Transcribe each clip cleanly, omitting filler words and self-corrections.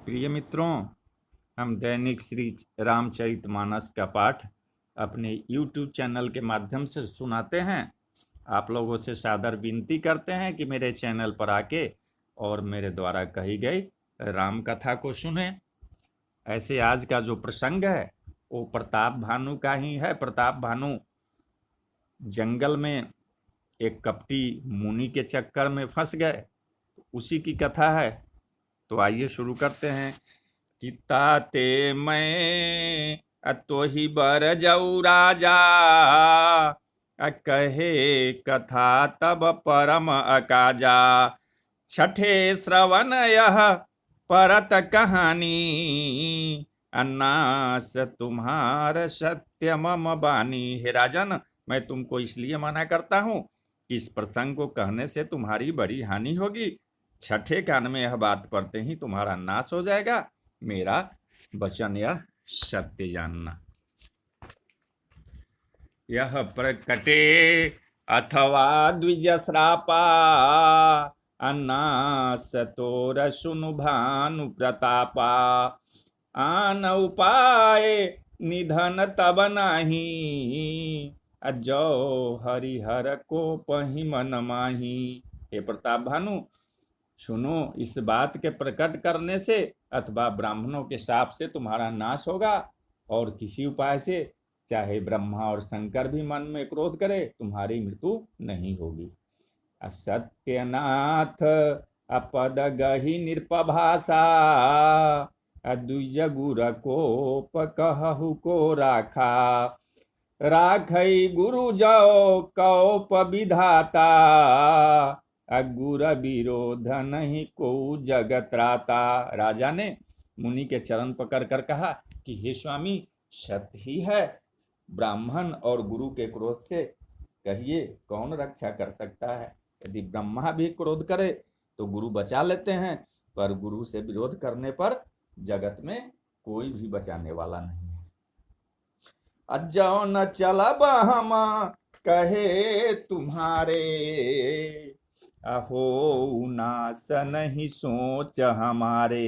प्रिय मित्रों, हम दैनिक श्री रामचरितमानस का पाठ अपने YouTube चैनल के माध्यम से सुनाते हैं। आप लोगों से सादर विनती करते हैं कि मेरे चैनल पर आके और मेरे द्वारा कही गई राम कथा को सुने। ऐसे आज का जो प्रसंग है वो प्रताप भानु का ही है। प्रताप भानु जंगल में एक कपटी मुनि के चक्कर में फंस गए, उसी की कथा है। तो आइए शुरू करते हैं। कि ताते मैं तो ही बर जाऊ राजा, कहे कथा तब परम अकाजा। छठे श्रवण यह परत कहानी, अन्नास तुम्हार सत्य मम बानी। हे राजन, मैं तुमको इसलिए मना करता हूं कि इस प्रसंग को कहने से तुम्हारी बड़ी हानि होगी। छठे कान में यह बात पढ़ते ही तुम्हारा नाश हो जाएगा। मेरा वचन यह सत्य जानना। यह प्रकटे अथवा द्विज श्रापा, अन्नास तोर सुनु भानु प्रतापा। आन उपाय निधन तब नाही, जो हरिहर को पही मन माही। हे प्रताप भानु, सुनो, इस बात के प्रकट करने से अथवा ब्राह्मणों के शाप से तुम्हारा नाश होगा, और किसी उपाय से, चाहे ब्रह्मा और शंकर भी मन में क्रोध करे, तुम्हारी मृत्यु नहीं होगी। असत्यनाथ अपद गही निरपभाषा, द्विज गुर कोप कहु को राखा। राखई गुरु जाओ कौप विधाता, गुर विरोध नहीं को जगत राता। राजा ने मुनि के चरण पकड़ कर कहा कि हे स्वामी, सत्य ही है। ब्राह्मण और गुरु के क्रोध से कहिए कौन रक्षा कर सकता है। यदि ब्रह्मा भी क्रोध करे तो गुरु बचा लेते हैं, पर गुरु से विरोध करने पर जगत में कोई भी बचाने वाला नहीं है। अजो न चलब हम कहे तुम्हारे, अहो नास नहीं सोच हमारे।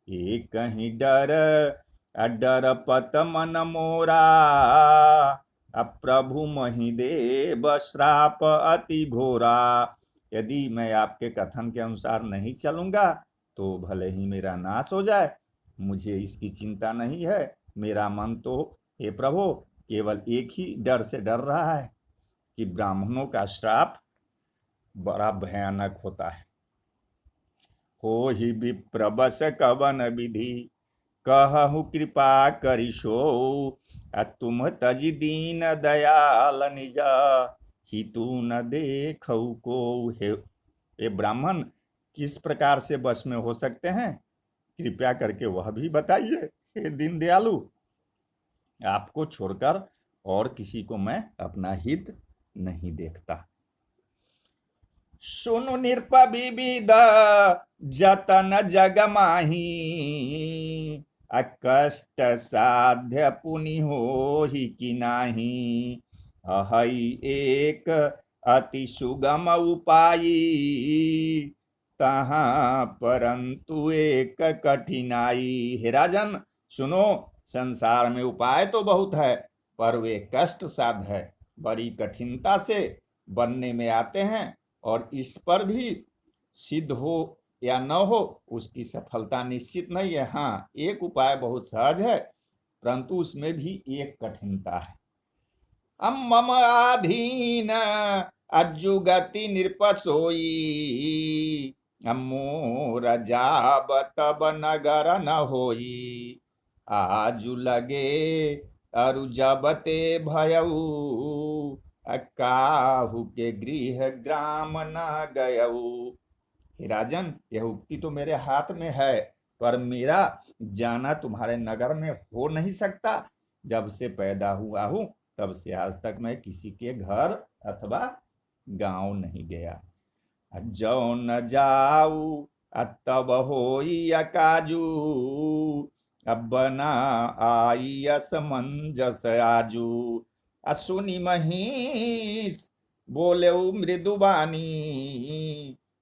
एक कहीं डर डर पत मन मोरा, प्रभु मही देव श्राप अति घोरा। यदि मैं आपके कथन के अनुसार नहीं चलूंगा तो भले ही मेरा नाश हो जाए, मुझे इसकी चिंता नहीं है। मेरा मन तो हे प्रभु केवल एक ही डर से डर रहा है कि ब्राह्मणों का श्राप बड़ा भयानक होता है। हो ही विप्रबस कवन विधि, कहु कृपा करिशो। तुम तज दीन दयाल निज, हितु न देखौ को। हे ब्राह्मण, किस प्रकार से बस में हो सकते हैं, कृपया करके वह भी बताइए। हे दीन दयालु, आपको छोड़कर और किसी को मैं अपना हित नहीं देखता। सुनु निरपविविद जतन जग माही, कष्ट साध्य पुनि हो ही कि नाही। अहई एक अति सुगम उपायी, तहाँ परंतु एक कठिनाई। हे राजन सुनो, संसार में उपाय तो बहुत है, पर वे कष्ट साध्य है, बड़ी कठिनता से बनने में आते हैं, और इस पर भी सिद्ध हो या न हो उसकी सफलता निश्चित नहीं है। हाँ, एक उपाय बहुत सहज है, परंतु उसमें भी एक कठिनता है। मम आधीन अजुगति निरपसोई, मोर जाब तब नगर न होई। आजु लगे अरु जबते भयऊ, काहू के गृह ग्राम न गयऊ। राजन, यह उक्ति तो मेरे हाथ में है, पर मेरा जाना तुम्हारे नगर में हो नहीं सकता। जब से पैदा हुआ हूं तब से आज तक मैं किसी के घर अथवा गांव नहीं गया। जो न जाऊ तब होई अकाजू, अब ना आई असमंजस आजू। असुनि महिष बोले मृदुबानी,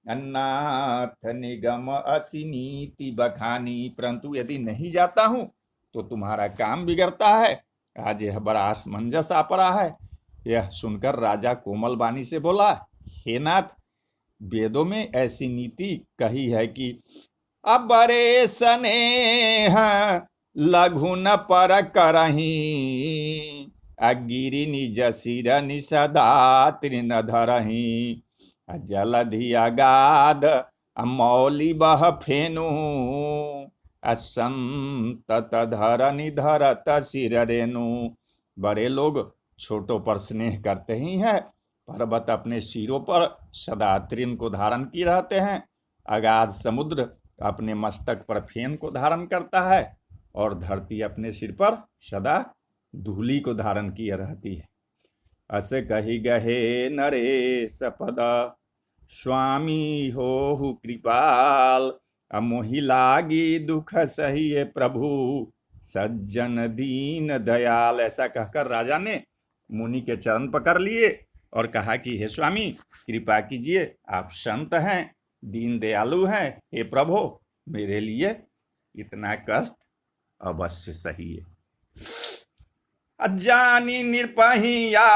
अन्नाथ निगम असी नीति बखानी, परंतु यदि नहीं जाता हूं तो तुम्हारा काम बिगड़ता है। आज यह बड़ा असमंजस आ पड़ा है। यह सुनकर राजा कोमल वाणी से बोला, हे नाथ, वेदों में ऐसी नीति कही है कि अबरे स्नेह लघु न पर करही, अगिरी निज सिर निसदा तृण धरही, जलधि अगाध मौली बह फेनु, असंतत धरनि धरत सिर रेणु। बड़े लोग छोटों पर स्नेह करते ही हैं। पर्वत अपने सिरों पर सदा तृण को धारण किए रहते हैं। अगाध समुद्र अपने मस्तक पर फेन को धारण करता है, और धरती अपने सिर पर सदा धूलि को धारण किए रहती है। अस कही गहे नरेश पद, स्वामी हो कृपाल, मोहि लागी दुख सहिए प्रभु, सज्जन दीन दयाल। ऐसा कहकर राजा ने मुनि के चरण पकड़ लिए और कहा कि हे स्वामी, कृपा कीजिए, आप संत हैं, दीन दयालु हैं, हे प्रभु, मेरे लिए इतना कष्ट अवश्य सही है। अजानी निरपहिया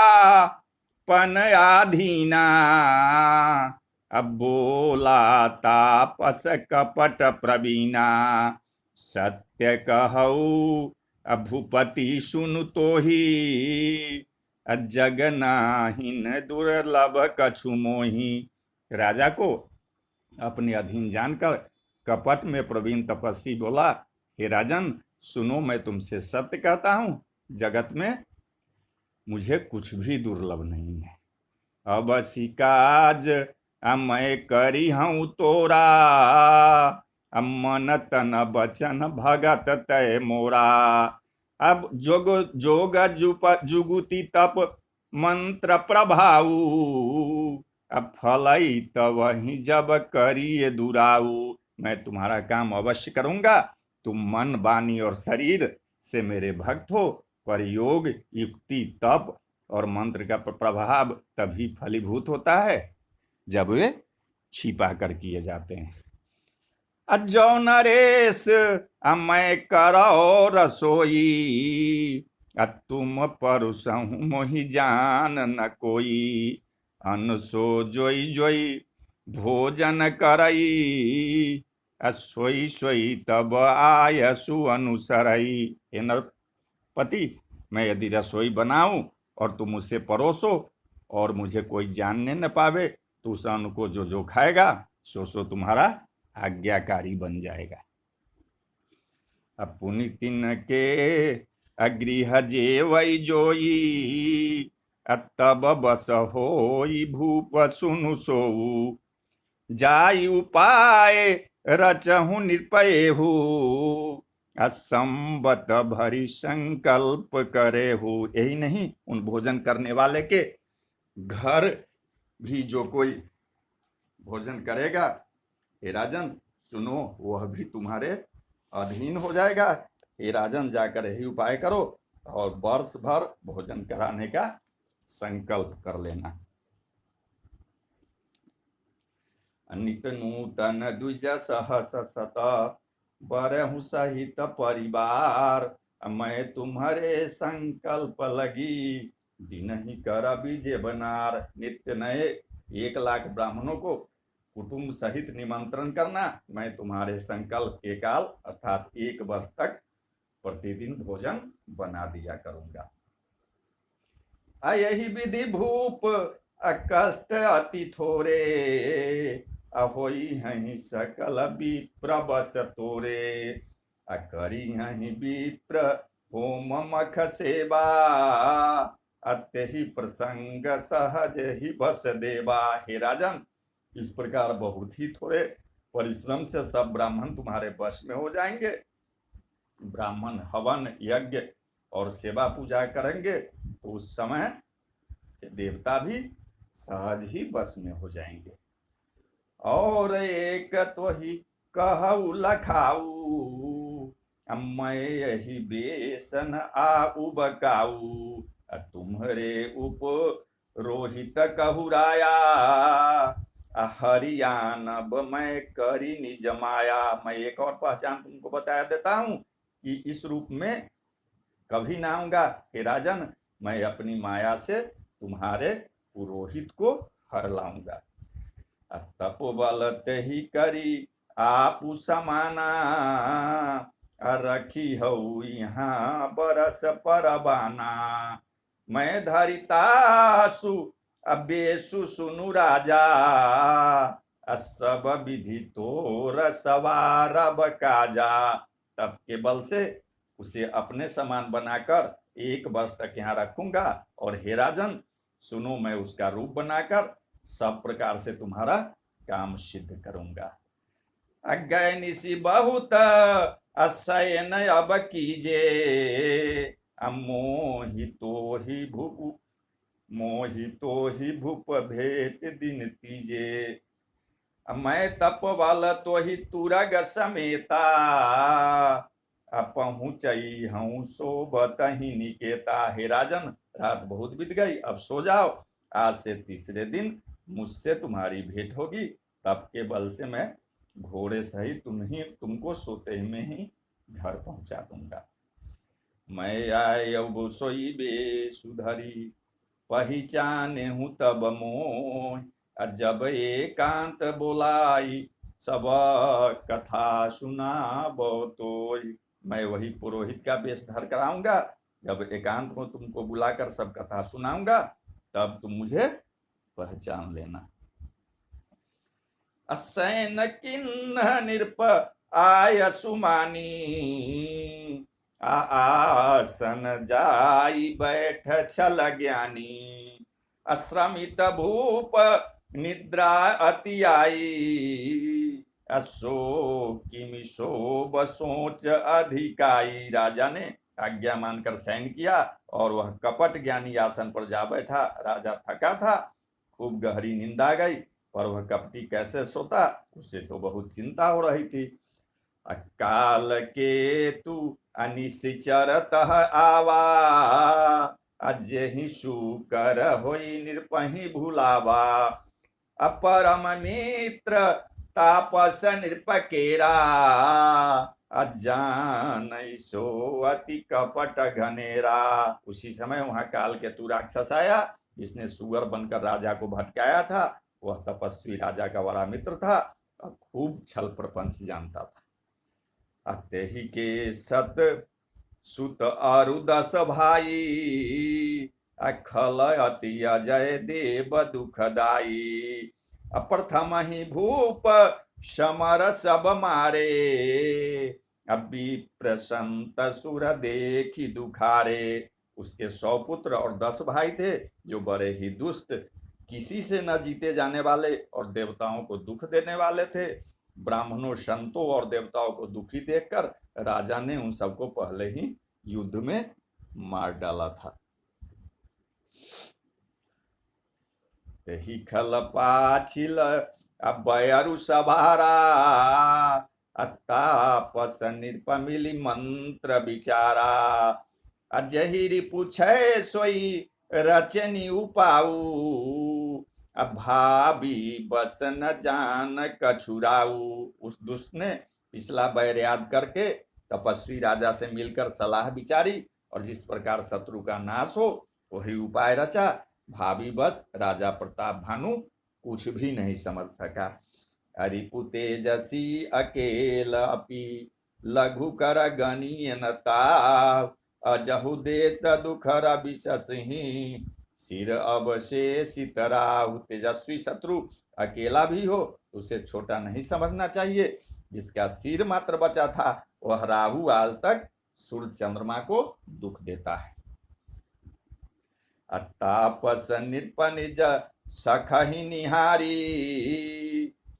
पन आधीना, अब बोला तापस कपट प्रवीणा, सत्य कहऊ भूपति सुनु तो ही, जग नाहिन दुर्लभ कछु मोही। राजा को अपने अधीन जानकर कपट में प्रवीण तपस्वी बोला, हे राजन, सुनो, मैं तुमसे सत्य कहता हूं, जगत में मुझे कुछ भी दुर्लभ नहीं है। अब सिकाज मैं करी हूं तोरा, मन तन बचन भगत तय मोरा। अब जोग जोग जुगुति तप मंत्र प्रभाऊ, अब फलई तब वही जब करिए दुराऊ। मैं तुम्हारा काम अवश्य करूंगा। तुम मन, वाणी और शरीर से मेरे भक्त हो, पर योग, युक्ति, तप और मंत्र का प्रभाव तभी फलीभूत होता है जब वे छिपा कर किए जाते हैं। अजो नरेश मैं करो रसोई, तुम परुसहु मोहि जान न कोई, अनसो जोई जोई भोजन करई, सोई सोई तब आयसु अनुसरई। हे नरपति, मैं यदि रसोई बनाऊं और तुम मुझसे परोसो और मुझे कोई जानने न पावे, तो उस अन्न को जो जो खाएगा सो तुम्हारा आज्ञाकारी बन जाएगा। अब पुनितिन के अगृह जेवई जोई, तब बस होई भूप सुनु सोऊ, जाई उपाय रचहु निरपयहु, असंबत भरी संकल्प करेहु। यही नहीं, उन भोजन करने वाले के घर भी जो कोई भोजन करेगा, हे राजन सुनो, वह भी तुम्हारे अधीन हो जाएगा। हे राजन, जाकर यही उपाय करो और वर्ष भर भोजन कराने का संकल्प कर लेना। नित नूतन द्विज सहस सत, बरहु सहित परिवार, मैं तुम्हारे संकल्प लगी, दिन ही कर विजय बनार। नित्य नए 1,00,000 ब्राह्मणों को कुटुंब सहित निमंत्रण करना। मैं तुम्हारे संकल्प के काल अर्थात 1 वर्ष तक प्रतिदिन भोजन बना दिया करूंगा। यही विधि भूप कष्ट अति थोरे, अहोई हहीं सकल विप्र बस तोरे, करी हहीं विप्र होम मख सेवा, अत्य ही प्रसंग सहज ही बस देवा। हे राजन, इस प्रकार बहुत ही थोड़े परिश्रम से सब ब्राह्मण तुम्हारे वश में हो जाएंगे। ब्राह्मण हवन, यज्ञ और सेवा पूजा करेंगे तो उस समय देवता भी सहज ही बस में हो जाएंगे। और एक तो ही कहू लखाऊ, मैं यही बेसन आऊ बकाऊ, तुम्हारे उप रोहित कहू राया, हरियाणब मैं करी निज माया। मैं एक और पहचान तुमको बता देता हूं कि इस रूप में कभी ना आऊंगा हे राजन, मैं अपनी माया से तुम्हारे पुरोहित को हर लाऊंगा। तपोबल ते ही करी आप समाना, रखी हऊ यहाँ बरस परबाना। मैं धरितासु अबेसु सुनु राजा, सब विधि तोर सवारब काजा। तब के बल से उसे अपने समान बनाकर 1 वर्ष तक यहाँ रखूंगा, और हे राजन सुनो, मैं उसका रूप बनाकर सब प्रकार से तुम्हारा काम सिद्ध करूंगा। अज्ञाय निशि बहुत असयन अब कीजे, मोहितो ही भूप भेट दिन तीजे। मैं तप वाल तो ही तुरग समेता, पहुंचई हूं सोबत ही निकेता। हे राजन रात बहुत बीत गई, अब सो जाओ। आज से तीसरे दिन मुझसे तुम्हारी भेंट होगी, तप के बल से मैं घोड़े सहित तुमको सोते में ही घर पहुंचा दूंगा। मैं आयु सोई बे सुधरी, पहचाने हूं तब मोह। जब एकांत बोलाई, सब कथा सुना बहुतोय। मैं वही पुरोहित का वेश धर कर आऊंगा, जब एकांत में तुमको बुलाकर सब कथा सुनाऊंगा, तब तुम मुझे पहचान लेना। असैन किन्ह निरप आय सुमानी, आसन जाई बैठ छल ज्ञानी। अश्रमित भूप निद्रा अति आई, किमि शोभ सोच अधिकाई। राजा ने आज्ञा मानकर शयन किया और वह कपट ज्ञानी आसन पर जा बैठा। राजा थका था, खूब गहरी नींद आ गई, पर वह कपटी कैसे सोता, उसे तो बहुत चिंता हो रही थी। काल के तू अनिश्चर तह आवा, अजहि सुकर होई निरपहि भुलावा। अपरम मित्र तापस निरपकेरा, अजान सो अति कपट घनेरा। उसी समय वहां काल के तू राक्षस आया, इसने सुअर बनकर राजा को भटकाया था। वह तपस्वी राजा का बड़ा मित्र था और खूब छल प्रपंच जानता था। अते ही के सत सुत अरु 10 भाई, अखल अति अजय देव दुखदाई। अप्रथम ही भूप समर सब मारे, अभी प्रसंत सुर देखी दुखारे। उसके 100 पुत्र और 10 भाई थे, जो बड़े ही दुष्ट, किसी से न जीते जाने वाले और देवताओं को दुख देने वाले थे। ब्राह्मणों, संतों और देवताओं को दुखी देखकर राजा ने उन सबको पहले ही युद्ध में मार डाला था। ही खल पाछिल अबयरु सभारा, अतापस निरपमिली मंत्र विचारा। अजहिरी पूछे सोई रचनी उपाऊ, भाभी बस न जान कछुराऊ। उस दुष्ट ने पिछला बैर याद करके तपस्वी राजा से मिलकर सलाह विचारी, और जिस प्रकार शत्रु का नाश हो वही उपाय रचा। भाभी बस राजा प्रताप भानु कुछ भी नहीं समझ सका। हरिपु तेजसी अकेल अपि, लघु कर गणीय नता। अजहु देत दुखर विशसहि, सिर अवशेषित राहु। तेजस्वी शत्रु अकेला भी हो उसे छोटा नहीं समझना चाहिए। जिसका सिर मात्र बचा था वह राहु आज तक सूर्य चंद्रमा को दुख देता है। अट्टापस निज सखहि निहारी,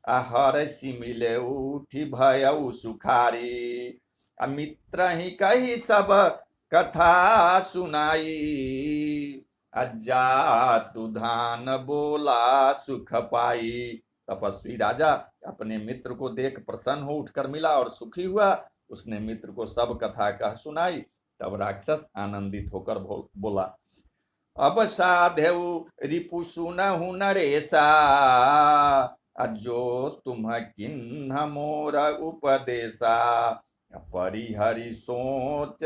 हर सिमिले उठी भयउ सुखारी। मित्र ही कही सब कथा सुनाई, अजातु धान बोला सुख पाई। तपस्वी राजा अपने मित्र को देख प्रसन्न हो उठकर मिला और सुखी हुआ। उसने मित्र को सब कथा कह सुनाई। तब राक्षस आनंदित होकर बोला, अब साधेउ रिपु सुनहु नरेसा, अजो तुम किन्ह मोर उपदेशा, परिहरि सोच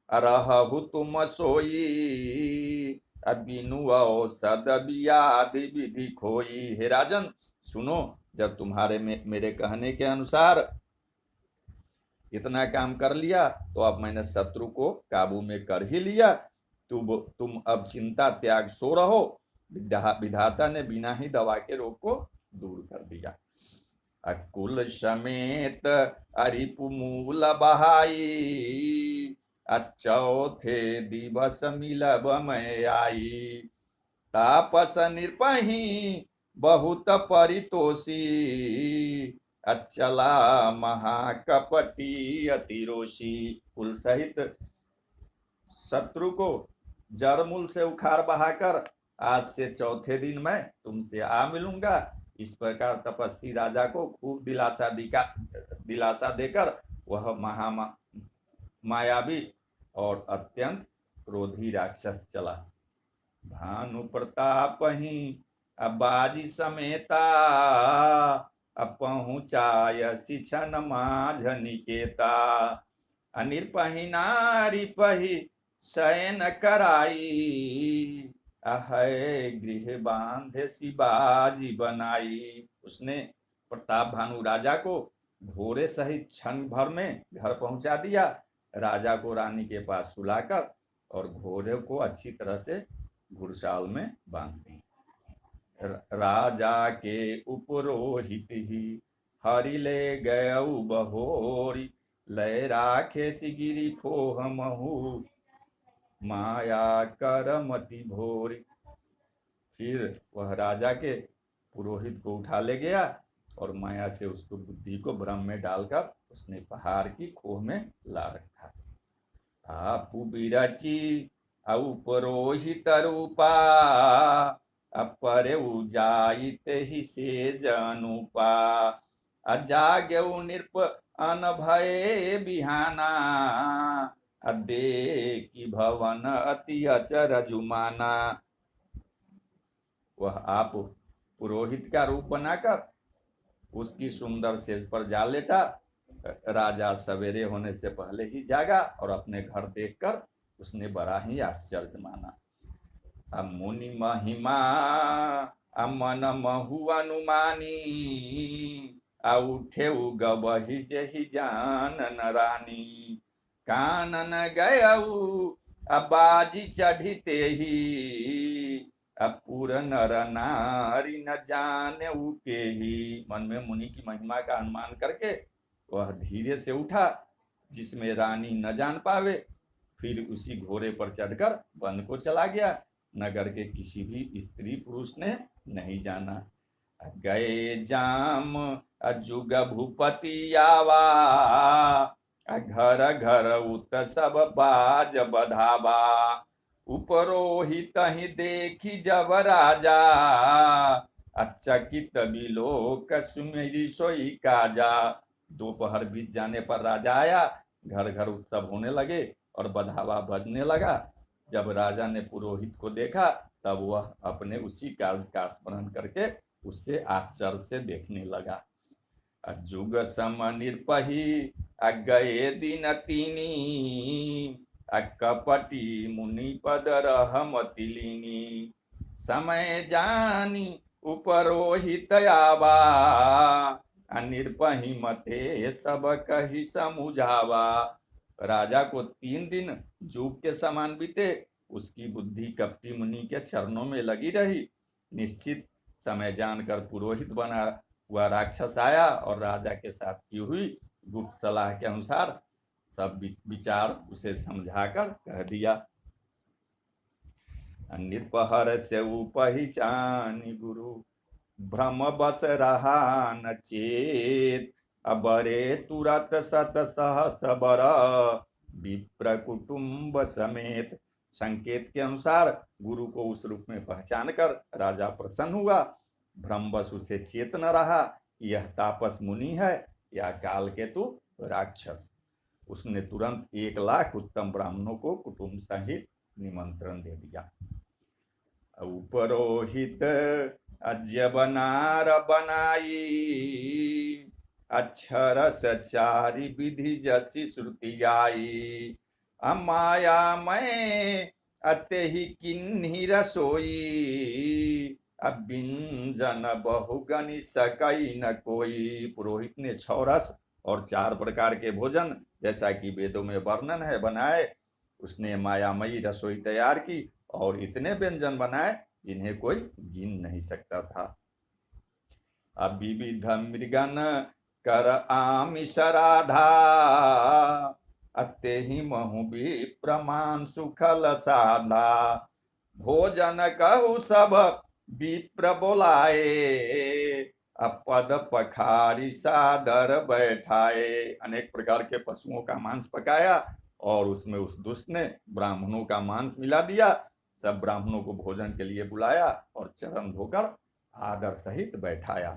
रहु तुम सोई, बिनु औषध व्याधि विधि खोई। हे राजन सुनो, जब तुम्हारे मेरे कहने के अनुसार इतना काम कर लिया तो अब मैंने शत्रु को काबू में कर ही लिया। तुम अब चिंता त्याग सो रहो। विधाता ने बिना ही दवा के रोग को दूर कर दिया। अकुल समेत अरिपु मूल बहाई, चौथे दिवस मिलब मैं आई, तापस निरपही बहुत परितोषी, अचला महाकपटी अतिरोषी। कुल सहित शत्रु को जड़ मूल से उखाड़ बहाकर आज से चौथे दिन मैं तुमसे आ मिलूंगा। इस प्रकार तपस्वी राजा को खूब दिलासा देकर वह मायावी और अत्यंत क्रोधी राक्षस चला। भानु प्रताप ही बाजी समेता, पहुँचाय शिक्षण माझ निकेता, अनिर्पही नारी पही शयन कराई, अहै गृह बांधे शिवाजी बनाई। उसने प्रताप भानु राजा को घोड़े सहित क्षण भर में घर पहुंचा दिया। राजा को रानी के पास सुलाकर और घोड़े को अच्छी तरह से घुड़साल में बांध दी। राजा के उपरोहित ही हरि ले गयऊ बहोरी, लय राखे सिगिरी फोह महू, माया करमति भोरी। फिर वह राजा के पुरोहित को उठा ले गया और माया से उसको बुद्धि को भ्रम में डालकर उसने पहाड़ की खोह में ला रखा। आपु बिरची औ पुरोहित रूपा, अपरे उजाइत ही से जनुपा, अजाग्यऊ निरप अनभये बिहाना, देखी भवन अति अचर जुमाना। वह आप पुरोहित का रूप बनाकर उसकी सुंदर सेज पर जा लेटा। राजा सवेरे होने से पहले ही जागा और अपने घर देखकर उसने बड़ा ही आश्चर्य माना। मुनि महिमा अमन महु अनुमानी, उठे गबही जेहि जानन रानी, कानन गयऊ बाजी चढ़ते ही, पूर नर नारी न जाने के ही। मन में मुनि की महिमा का अनुमान करके वह धीरे से उठा जिसमें रानी न जान पावे। फिर उसी घोड़े पर चढ़कर वन को चला गया। नगर के किसी भी स्त्री पुरुष ने नहीं जाना। गए जाम जुग भूपति आवा, घर घर उत सब बाज बधावा, उपरोहित ही देखी जब राजा, अचकित बिलोक सुमेरी सोई काजा। दोपहर बीत जाने पर राजा आया। घर घर उत्सव होने लगे और बधावा बजने लगा। जब राजा ने पुरोहित को देखा तब वह अपने उसी कार्य का स्मरण करके उससे आश्चर्य से देखने लगा। जुग सम निरपही गए दिन तीनी, कपटी मुनि पद रहमति लीनी, समय जानी उपरोहित आवा, अनिर्पही मते सब कही समुझावा। राजा को 3 दिन जुग के समान बीते। उसकी बुद्धि कपटी मुनि के चरणों में लगी रही। निश्चित समय जानकर पुरोहित बना हुआ राक्षस आया और राजा के साथ की हुई गुप्त सलाह के अनुसार सब विचार उसे समझाकर कह दिया। निरपहर से पहचानी गुरु, भ्रम बस रहा न चेत, अबरे तुरत सत सहस बर, विप्र कुटुंब समेत। संकेत के अनुसार गुरु को उस रूप में पहचान कर राजा प्रसन्न हुआ। भ्रमवश उसे चेत न रहा यह तापस मुनि है या काल केतु राक्षस। उसने तुरंत 1 लाख उत्तम ब्राह्मणों को कुटुंब सहित निमंत्रण दे दिया। उपरोहित अज्य बनार बनाई, अक्षर सचारी विधि जसी श्रुति गाई। अमाया मैं अते ही किन्ही रसोई, अब व्यंजन बहुगनि सकई न कोई। पुरोहित ने 6 रस और 4 प्रकार के भोजन, जैसा कि वेदों में वर्णन है, बनाए। उसने मायामयी रसोई तैयार की और इतने व्यंजन बनाए जिन्हें कोई गिन नहीं सकता था। अब विविध मृगन कर आमिष राधा, अते ही महु भी प्रमाण सुखल साधा। भोजन कहु सब विप्र बोलाए, अपद पखारी सादर बैठाए। अनेक प्रकार के पशुओं का मांस पकाया और उसमें उस दुष्ट ने ब्राह्मणों का मांस मिला दिया। सब ब्राह्मणों को भोजन के लिए बुलाया और चरण धोकर आदर सहित बैठाया।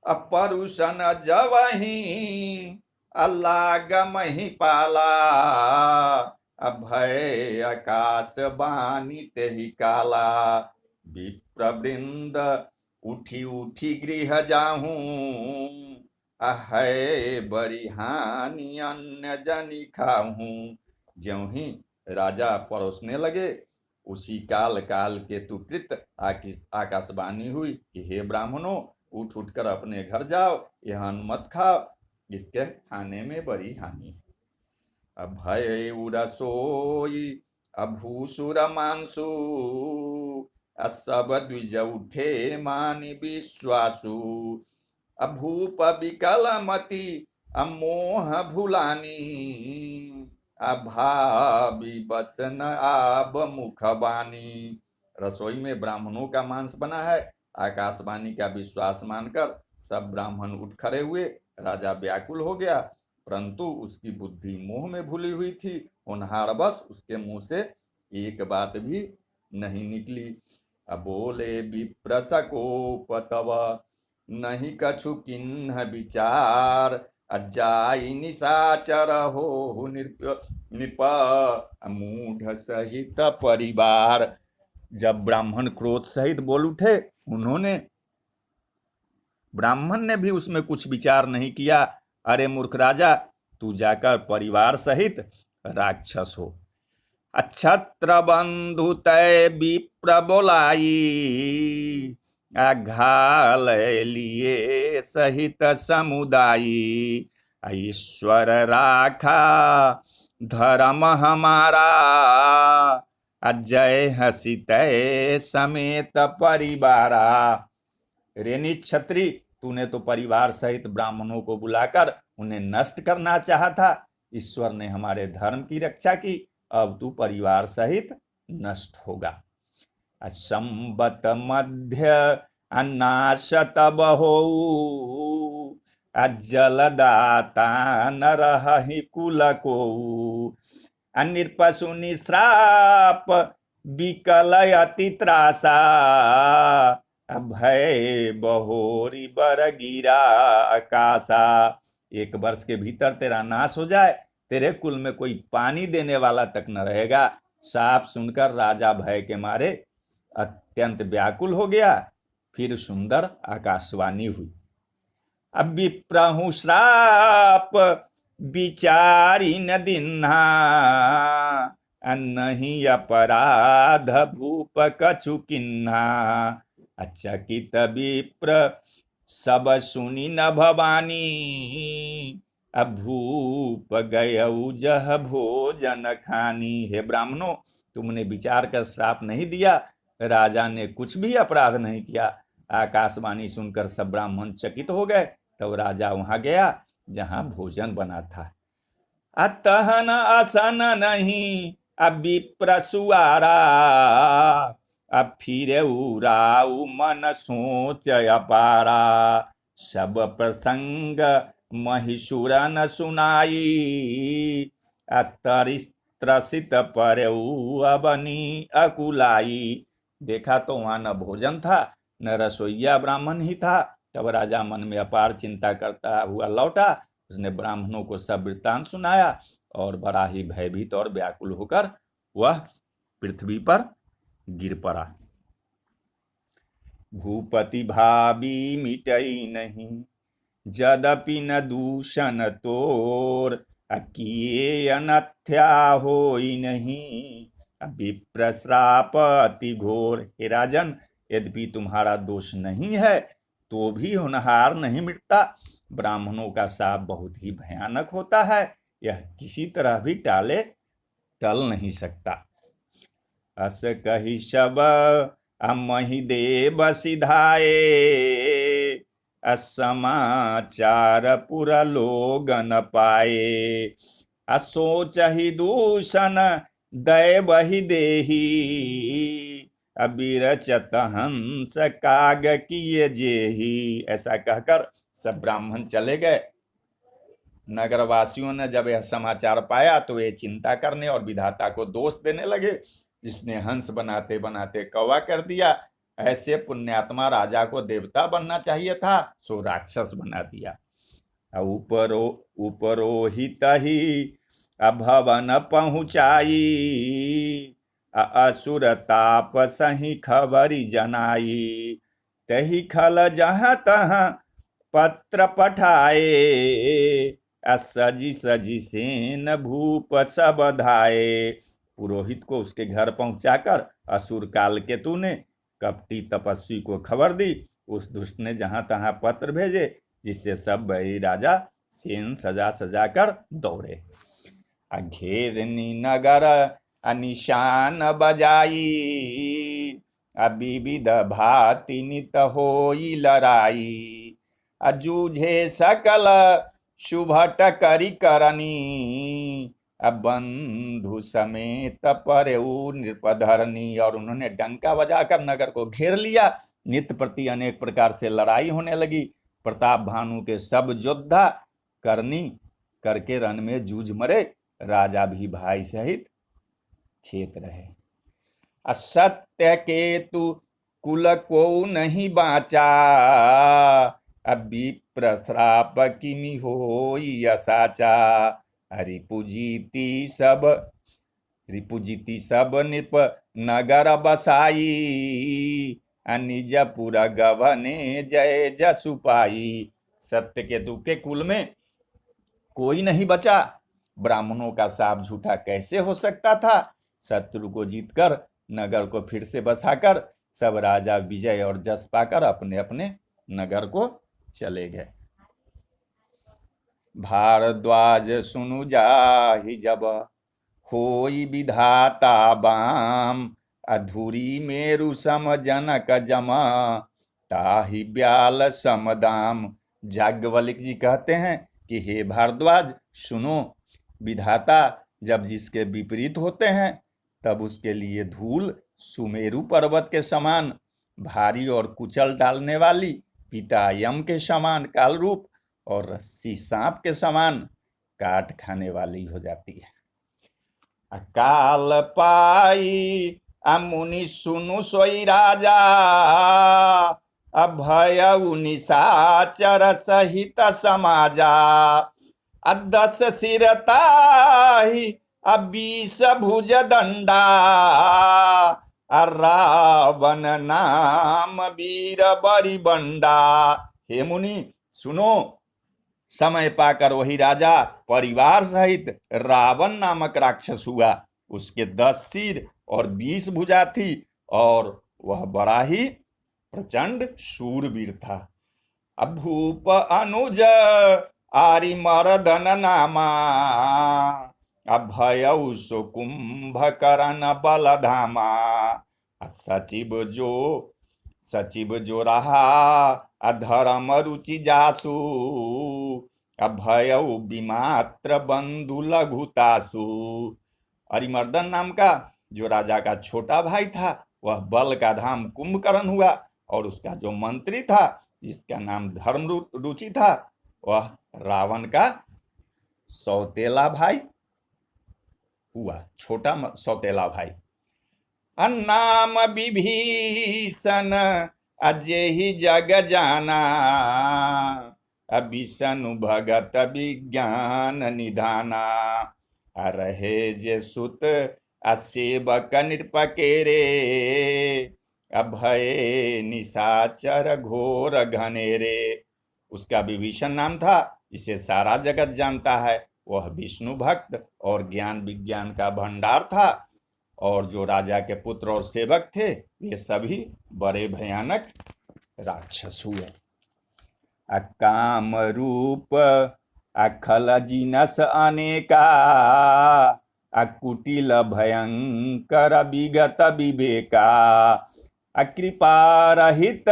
अपरुषन जवही अल्लाह गमही पाला, अभय आकाश बानी तेहि काला। विप्रवृंद उठी उठी गृह जाहूं, अहै बड़ी हानि अन्य जनि खाहूं। ज्यों ही राजा परोसने लगे, उसी काल काल के तुकृत आकाशवाणी हुई कि हे ब्राह्मणों, उठ उठकर अपने घर जाओ, यह मत खाओ, इसके खाने में बड़ी हानि। अभय रसोई अभूसुर मांसु, असब द्विज उठे मानि विश्वासु। अभूप विकल मति अमोह भुलानी, अभावी बस न आब मुखबानी। रसोई में ब्राह्मणों का मांस बना है। आकाशवाणी का विश्वास मानकर सब ब्राह्मण उठ खड़े हुए। राजा व्याकुल हो गया, परंतु उसकी बुद्धि मोह में भूली हुई थी। होनहार बस उसके मुंह से एक बात भी नहीं निकली। अबोले विप्रसकोप तव, नहीं कछु किन्ह विचार। अजाई निशाचर हो नृप, मूढ़ सहित परिवार। जब ब्राह्मण क्रोध सहित बोल उठे, उन्होंने ब्राह्मण ने भी उसमें कुछ विचार नहीं किया। अरे मूर्ख राजा, तू जाकर परिवार सहित राक्षस हो। अक्षत्र बंधु तय विप्र बोलाई, घाल लिए सहित समुदायी। ईश्वर राखा धर्म हमारा, अजय हसी तय समेत परिवारा। रेनी छत्री, तूने तो परिवार सहित ब्राह्मणों को बुलाकर उन्हें नष्ट करना चाहा था। ईश्वर ने हमारे धर्म की रक्षा की, अब तू परिवार सहित नष्ट होगा। असंबत मध्य अनाशत बहो, अजलदाता न रहि कुल को। अनिर्पशु निश्राप विकल अति त्रासा, भय बहोरी बर गिरा आकाशा। 1 वर्ष के भीतर तेरा नाश हो जाए, तेरे कुल में कोई पानी देने वाला तक न रहेगा। साफ सुनकर राजा भय के मारे अत्यंत व्याकुल हो गया। फिर सुंदर आकाशवाणी हुई। अब विप्रहु श्राप विचारी न दिन्हा, नहीं अपराध भूप कछु किन्हा। अचकित विप्र सब सुनी न भवानी, अभूप गयऊ जह भोजन खानी। हे ब्राह्मणों, तुमने विचार कर श्राप नहीं दिया, राजा ने कुछ भी अपराध नहीं किया। आकाशवाणी सुनकर सब ब्राह्मण चकित हो गए। तब राजा वहां गया जहां भोजन बना था। अतहन असन नहीं अब विप्र सुआरा, अब फिर उराऊ मन सोच अपारा। सब प्रसंग महिषुर न सुनाई, अतरित्रसित परऊ अबनी अकुलाई। देखा तो वहां न भोजन था, न रसोईया ब्राह्मण ही था। तब राजा मन में अपार चिंता करता हुआ लौटा। उसने ब्राह्मणों को सब वृत्तांत सुनाया और बड़ा ही भयभीत और व्याकुल होकर वह पृथ्वी पर गिर पड़ा। भूपति भावी मिटई नहीं, जदपि न दूषण तोर, किए अनथ्या होई नहीं, विप्र श्राप अति घोर। हे राजन, यद्यपि तुम्हारा दोष नहीं है तो भी होनहार नहीं मिटता। ब्राह्मणों का शाप बहुत ही भयानक होता है, यह किसी तरह भी टल नहीं सकता। अस कही सब अमहि देव सिधाए, असमाचार पुर लोगन पाए, असोच ही दूषण दैव ही देही, अबिरचत हंस काग किए जेही। ऐसा कहकर सब ब्राह्मण चले गए। नगरवासियों ने जब यह समाचार पाया तो वे चिंता करने और विधाता को दोष देने लगे, जिसने हंस बनाते बनाते कौवा कर दिया। ऐसे पुण्यात्मा राजा को देवता बनना चाहिए था, सो राक्षस बना दिया। उपरो हित ही अभवन पहुंचाई, असुर ताप सही खबरी जनाई, तही खल जहाँ तहाँ पत्र पठाए, सजी सजी सेन भूप सब धाये। पुरोहित को उसके घर पहुंचाकर असुर काल केतु ने कपटी तपस्वी को खबर दी। उस दुष्ट ने जहां तहां पत्र भेजे, जिससे सब बैरी राजा सेन सजा सजा कर दौड़े। घेरनी नगर अनिशान बजाई, विविध भाति नित होई लड़ाई, अजूझे सकल शुभट करी करनी, बंधु समेत परेऊ नृपधरनी। और उन्होंने डंका बजाकर नगर को घेर लिया। नित्य प्रति अनेक प्रकार से लड़ाई होने लगी। प्रताप भानु के सब योद्धा करनी करके रण में जूझ मरे, राजा भी भाई सहित खेत रहे। असत्य केतु कुल को नहीं बाचा, विप्र श्राप किमि होई असाचा, रिपुजीती सब निप नगर बसाई, निजपुर गवने जय जसु पाई। सत्य केतु के कुल में कोई नहीं बचा। ब्राह्मणों का शाप झूठा कैसे हो सकता था। शत्रु को जीतकर नगर को फिर से बसाकर सब राजा विजय और जस पाकर अपने अपने नगर को चले गए। भारद्वाज सुनु जाहि जब, होई विधाता बाम, अधूरी मेरु सम जनक जमा, ताहि ब्याल समदाम। याज्ञवल्क्य जी कहते हैं कि हे भारद्वाज सुनो, विधाता जब जिसके विपरीत होते हैं तब उसके लिए धूल सुमेरु पर्वत के समान भारी और कुचल डालने वाली, पिता यम के समान काल रूप और रस्सी सांप के समान काट खाने वाली हो जाती है। काल पाई मुनि सुनु सोई राजा, अभय निशाचर सहित समाजा, 10 सिरताही 20 भुज दंडा, रावण नाम वीर बरी बंडा। हे मुनि सुनो, समय पाकर वही राजा परिवार सहित रावण नामक राक्षस हुआ। उसके 10 सिर और 20 भुजा थी और वह बड़ा ही प्रचंड शूरवीर था। भूप अनुज आरि मर्दन नामा, अभय कुंभकर्ण बलधामा, सचिव जो रहा अधर्म रुचि जासु, अभय विमात्र बंधु लघुतासु। अरिमर्दन नाम का जो राजा का छोटा भाई था वह बल का धाम कुंभकर्ण हुआ, और उसका जो मंत्री था जिसका नाम धर्म रुचि था वह रावण का सौतेला भाई हुआ, छोटा सौतेला भाई। नाम विभीषण अजेहि जग जाना, विष्णु भगत विज्ञान निधाना, रहे जे सुत असेवक नृप के रे, अभय निशाचर घोर घनेरे। उसका विभीषण नाम था, इसे सारा जगत जानता है। वह विष्णु भक्त और ज्ञान विज्ञान का भंडार था। और जो राजा के पुत्र और सेवक थे ये सभी बड़े भयानक राक्षस हुए। अकाम रूप अखल जिनस अनेका, अकुटिल भयंकर विगत विवेका, अकृपा रहित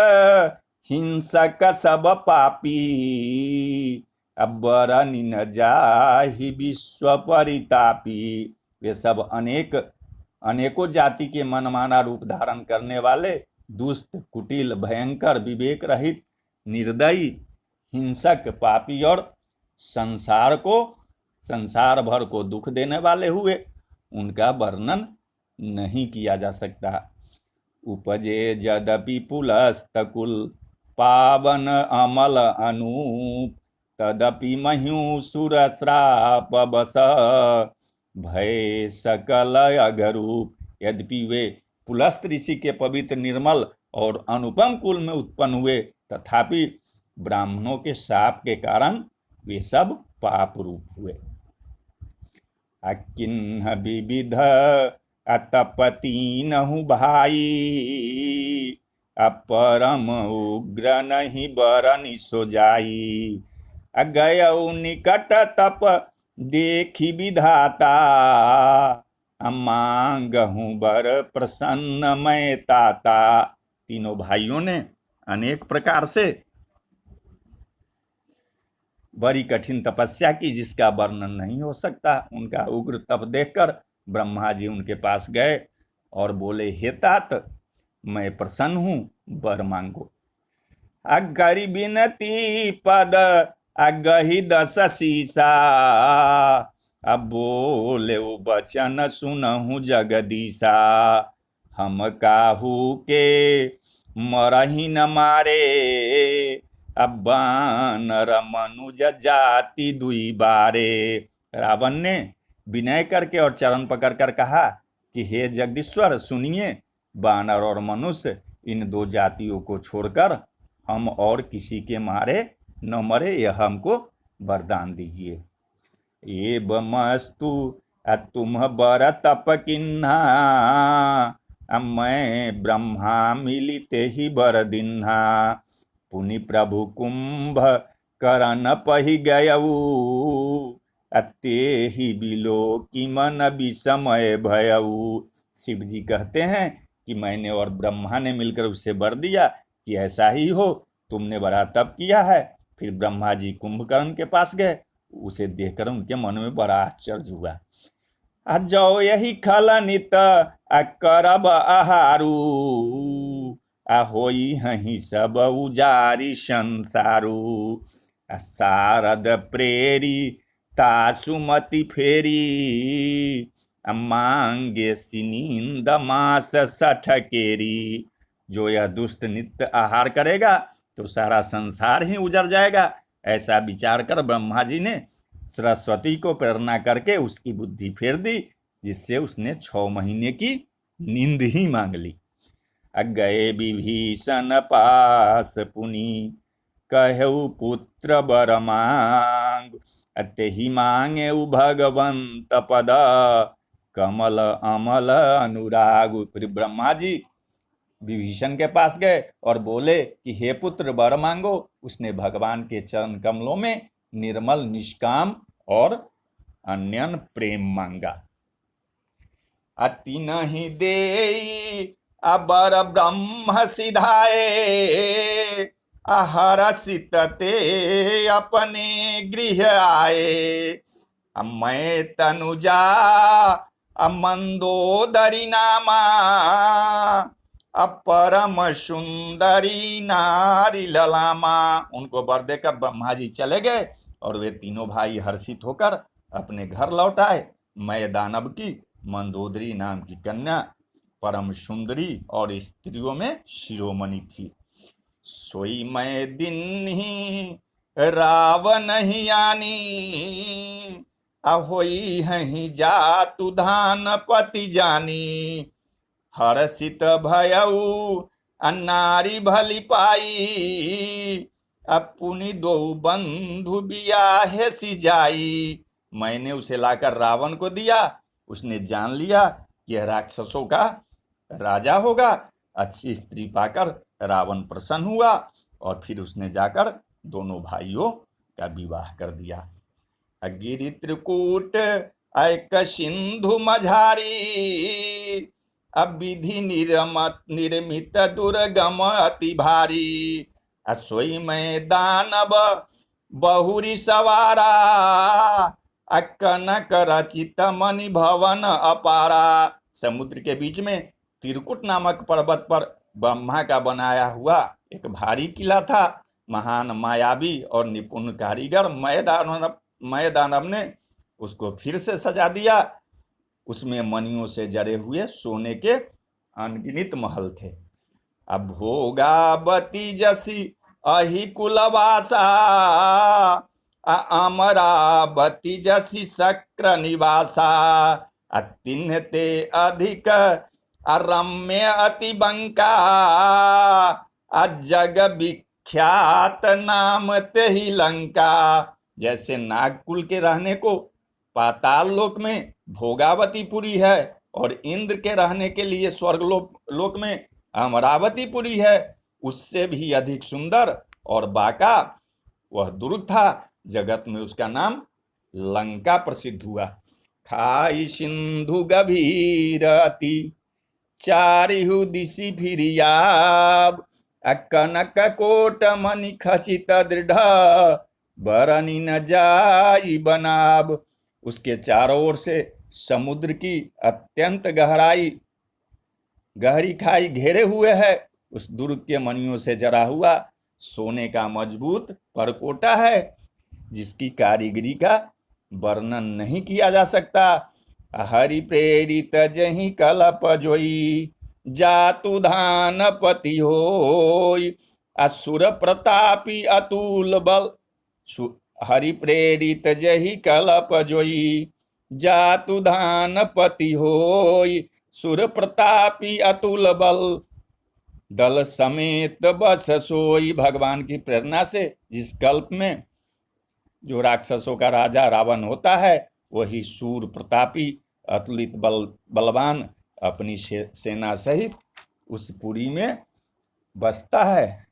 हिंसक सब पापी, अबर न जाहि विश्व परितापी। वे सब अनेकों जाति के मनमाना रूप धारण करने वाले दुष्ट, कुटिल, भयंकर, विवेक रहित, निर्दयी, हिंसक, पापी और संसार भर को दुख देने वाले हुए। उनका वर्णन नहीं किया जा सकता। उपजे यद्यपि पुलस्तकुल पावन अमल अनूप, तदपि मह्यूसुर श्राप बस भय सकल अगरूप। यद्यपि वे पुलस्त ऋषि के पवित्र, निर्मल और अनुपम कुल में उत्पन्न हुए, तथापि ब्राह्मणों के शाप के कारण वे सब पाप रूप हुए। अकिन्ह विविध अतपतीनहु भाई, अपरम उग्र नहीं बरनि सो जाई। अगयउ निकट तप देखी विधाता, मांगहूं बर प्रसन्न मैं ताता। तीनों भाइयों ने अनेक प्रकार से बड़ी कठिन तपस्या की, जिसका वर्णन नहीं हो सकता। उनका उग्र तप देखकर ब्रह्मा जी उनके पास गए और बोले, हे तात, मैं प्रसन्न हूं, वर मांगो। अगरी बिनती पद अगही दस सीसा, अब बोले बचन सुनहु जगदीशा। हम काहू के मरही न मारे, अब बानर मनुज जाति दुई बारे। रावण ने विनय करके और चरण पकड़कर कहा कि हे जगदीश्वर, सुनिए, बानर और मनुष्य इन दो जातियों को छोड़कर हम और किसी के मारे न मरे, यह हमको वरदान दीजिए। एवमस्तु तुम बर तप किन्हा, मैं ब्रह्मा मिलिते ही बर दिन्हा। पुनि प्रभु कुंभ करन पहि गयऊ, अते ही बिलो कि मन विषमय भयऊ। शिव जी कहते हैं कि मैंने और ब्रह्मा ने मिलकर उससे वर दिया कि ऐसा ही हो, तुमने बड़ा तप किया है। फिर ब्रह्मा जी कुंभकर्ण के पास गए, उसे देखकर उनके मन में बड़ा आश्चर्य हुआ। जो यही खलनित अकरब आहारू, होई हही सब उजारी संसारू। शारद प्रेरी तासुमति फेरी, मांगे सिनींद मास सठ केरी। जो यह दुष्ट नित्य आहार करेगा तो सारा संसार ही उजड़ जाएगा। ऐसा विचार कर ब्रह्मा जी ने सरस्वती को प्रेरणा करके उसकी बुद्धि फेर दी, जिससे उसने 6 महीने की नींद ही मांग ली। गए विभीषण पास पुनि, कहु पुत्र बर मांग। अते ही मांगे भगवंत पद, कमल अमल अनुराग। फिर ब्रह्मा जी विभीषण के पास गए और बोले कि हे पुत्र, वर मांगो। उसने भगवान के चरण कमलों में निर्मल, निष्काम और अन्यन प्रेम मांगा। अति नहीं देई अबर ब्रह्म सिधाए, हरषित ते अपने गृह आए। मैं तनुजा मंदोदरी नामा, परम सुंदरी नारी ललामा। उनको वर देकर ब्रह्मा जी चले गए और वे तीनों भाई हर्षित होकर अपने घर लौट आए। मैं दानव की मंदोदरी नाम की कन्या परम सुंदरी और स्त्रियों में शिरोमणि थी। सोई मैं दिन ही रावण ही आनी, अहोई हही जातु धान पति जानी। हर्षित भयऊ अन्नारी भली पाई, अपुनि दो बंधु बियाहे सी जाई। मैंने उसे लाकर रावण को दिया, उसने जान लिया कि यह राक्षसों का राजा होगा। अच्छी स्त्री पाकर रावण प्रसन्न हुआ और फिर उसने जाकर दोनों भाइयों का विवाह कर दिया। गिरि त्रिकूट ऐक सिंधु मझारी, अब विधि निर्मित दुर्गम अति भारी। सोई में दानव बहुरी सवारा, कनक रचित मणि भवन अपारा। समुद्र के बीच में त्रिकुट नामक पर्वत पर ब्रह्मा का बनाया हुआ एक भारी किला था। महान मायावी और निपुण कारीगर मय दानव ने उसको फिर से सजा दिया। उसमें मणियों से जड़े हुए सोने के अनगिनत महल थे। अब भोगावती जसी अहि कुलवासा, अमरावती जसी शक्र निवासा। तिन्हते अधिक रम्य अति बंका, जग विख्यात नाम ते ही लंका। जैसे नागकुल के रहने को पाताल लोक में भोगावतीपुरी है और इंद्र के रहने के लिए स्वर्ग लोक में अमरावतीपुरी है, उससे भी अधिक सुंदर और बाका वह दुर्ग था। जगत में उसका नाम लंका प्रसिद्ध हुआ। खाई सिंधु गभीर अति, चारिहु दिशि फिरियाब। कनक कोट मणि खचित दृढ़, बरनी न जाई बनाब। उसके चारों ओर से समुद्र की अत्यंत गहरी खाई घेरे हुए है। उस दुर्ग के मणियों से जरा हुआ सोने का मजबूत परकोटा है, जिसकी कारीगरी का वर्णन नहीं किया जा सकता। हरि प्रेरित जहि कलप जोई, जातु धान पति होई। असुर प्रतापी अतुल बल, हरि प्रेरित जहि कलप जोई, जातु धान पति होई। सुर प्रतापी अतुल बल, दल समेत बस सोई। भगवान की प्रेरणा से जिस कल्प में जो राक्षसों का राजा रावण होता है, वही सूर प्रतापी अतुलित बलवान अपनी सेना सहित उस पुरी में बसता है।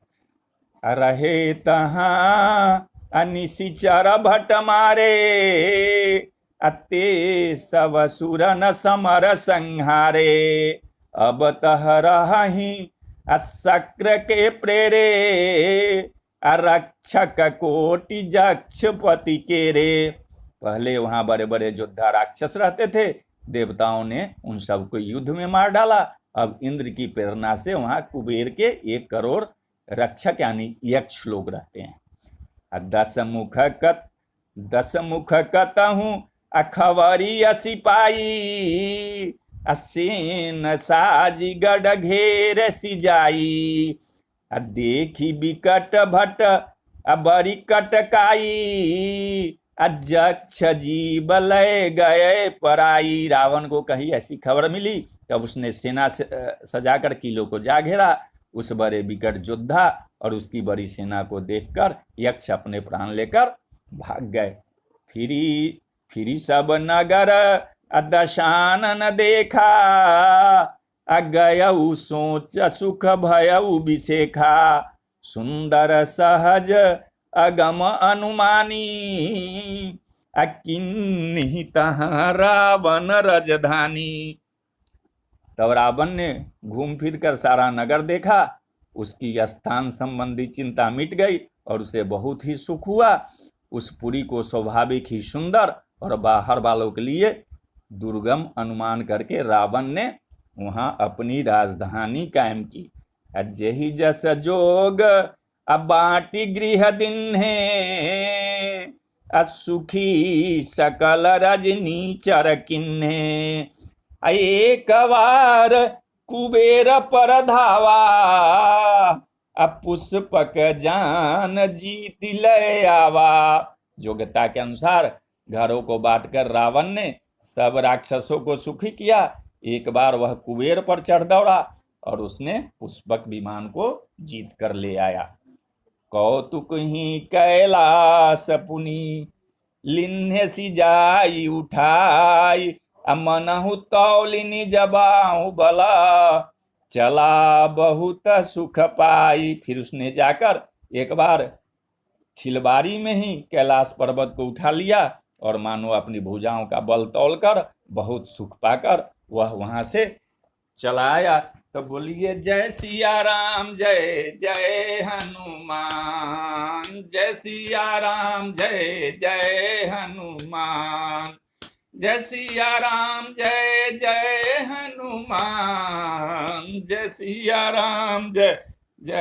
रहे तहाँ अनिशिचर भट मारे, अते सब सुर न समर संहारे। अब तह रही शक्र के प्रेरे, रक्षक कोटि जक्षपति के रे। पहले वहां बड़े बड़े योद्धा राक्षस रहते थे, देवताओं ने उन सबको युद्ध में मार डाला। अब इंद्र की प्रेरणा से वहां कुबेर के 1 करोड़ रक्षक यानी यक्ष लोग रहते हैं। 10 मुख कतहु अखवरी सिपाही, असेन साजी गढ़ घेर सिजाई। देखी बिकट भट बड़ी कटकाई, अजक्ष जीव लय गए पराई। रावण को कहीं ऐसी खबर मिली, तब उसने सेना सजाकर किलों को जा घेरा। उस बड़े विकट योद्धा और उसकी बड़ी सेना को देखकर यक्ष अपने प्राण लेकर भाग गए। फिरी सब नगर दशानन देखा, गयऊ सोच सुख भयऊ विशेखा। सुंदर सहज अगम अनुमानी, किन्हीं तहाँ रावण रजधानी। तब रावण ने घूम फिर कर सारा नगर देखा, उसकी स्थान संबंधी चिंता मिट गई और उसे बहुत ही सुख हुआ। उस पुरी को स्वाभाविक ही सुंदर और बाहर वालों के लिए दुर्गम अनुमान करके रावण ने वहां अपनी राजधानी कायम की। अजहि जस जोग बाटी गृह दिन है, असुखी सकल रजनी चर किन्हे। एक बार कुबेर पर धावा, पुष्पक जान जीत ले आवा। योग्यता के अनुसार घरों को बांटकर रावण ने सब राक्षसों को सुखी किया। एक बार वह कुबेर पर चढ़ दौड़ा और उसने पुष्पक विमान को जीत कर ले आया। कौतुक ही कैलास पुनि लिन्हे सी जाई उठाई, मनहु तौलिनी जबाहु बला चला बहुत सुख पाई। फिर उसने जाकर एक बार खिलबारी में ही कैलाश पर्वत को उठा लिया और मानो अपनी भुजाओं का बल तौलकर बहुत सुख पाकर वह वहां से चला आया। तो बोलिए जय सिया राम जय जय हनुमान, जय सिया राम जय जय हनुमान, जय सिया राम जय जय हनुमान, जय सिया राम जय जय।